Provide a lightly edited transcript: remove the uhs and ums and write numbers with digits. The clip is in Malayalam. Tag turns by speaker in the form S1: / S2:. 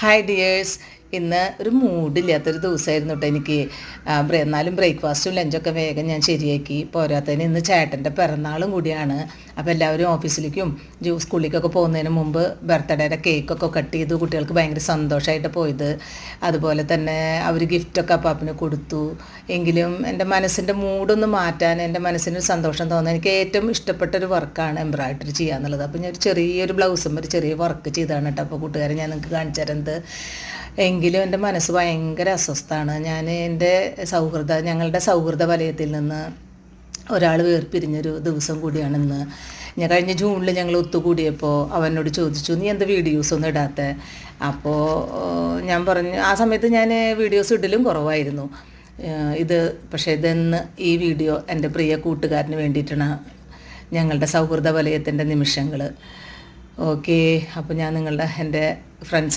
S1: Hi dears. ഇന്ന് ഒരു മൂഡില്ലാത്തൊരു ദിവസമായിരുന്നു കേട്ടോ എനിക്ക്. എന്നാലും ബ്രേക്ക്ഫാസ്റ്റും ലഞ്ചൊക്കെ വേഗം ഞാൻ ശരിയാക്കി. പോരാത്തതിന് ഇന്ന് ചേട്ടൻ്റെ പിറന്നാളും കൂടിയാണ്. അപ്പോൾ എല്ലാവരും ഓഫീസിലേക്കും സ്കൂളിലേക്കൊക്കെ പോകുന്നതിന് മുമ്പ് ബർത്ത്ഡേയുടെ കേക്കൊക്കെ കട്ട് ചെയ്തു. കുട്ടികൾക്ക് ഭയങ്കര സന്തോഷമായിട്ട് പോയത്. അതുപോലെ തന്നെ അവർ ഗിഫ്റ്റൊക്കെ അപ്പാപ്പിന് കൊടുത്തു. എങ്കിലും എൻ്റെ മനസ്സിൻ്റെ മൂഡൊന്ന് മാറ്റാൻ, എൻ്റെ മനസ്സിനൊരു സന്തോഷം തോന്നാൻ എനിക്ക് ഏറ്റവും ഇഷ്ടപ്പെട്ടൊരു വർക്കാണ് എംബ്രോയ്ഡറി ചെയ്യുക എന്നുള്ളത്. അപ്പോൾ ഞാൻ ഒരു ചെറിയൊരു ബ്ലൗസും ഒരു ചെറിയ വർക്ക് ചെയ്താണ് കേട്ടോ. അപ്പോൾ കൂട്ടുകാരെ ഞാൻ നിങ്ങൾക്ക് കാണിച്ചു തരുന്നത്. എങ്കിലും എൻ്റെ മനസ്സ് ഭയങ്കര അസ്വസ്ഥമാണ്. ഞാൻ ഞങ്ങളുടെ സൗഹൃദ വലയത്തിൽ നിന്ന് ഒരാൾ വേർപിരിഞ്ഞൊരു ദിവസം കൂടിയാണ് ഇന്ന്. ഞാൻ കഴിഞ്ഞ ജൂണിൽ ഞങ്ങൾ ഒത്തുകൂടിയപ്പോൾ അവനോട് ചോദിച്ചു, നീ എന്താ വീഡിയോസൊന്നും ഇടാത്ത? അപ്പോൾ ഞാൻ പറഞ്ഞു, ആ സമയത്ത് ഞാൻ വീഡിയോസ് ഇടലും കുറവായിരുന്നു. പക്ഷേ ഇതെന്ന് ഈ വീഡിയോ എൻ്റെ പ്രിയ കൂട്ടുകാരന് വേണ്ടിയിട്ടാണ്. ഞങ്ങളുടെ സൗഹൃദ വലയത്തിൻ്റെ നിമിഷങ്ങൾ. ഓക്കെ, അപ്പോൾ ഞാൻ എൻ്റെ ഫ്രണ്ട്സ്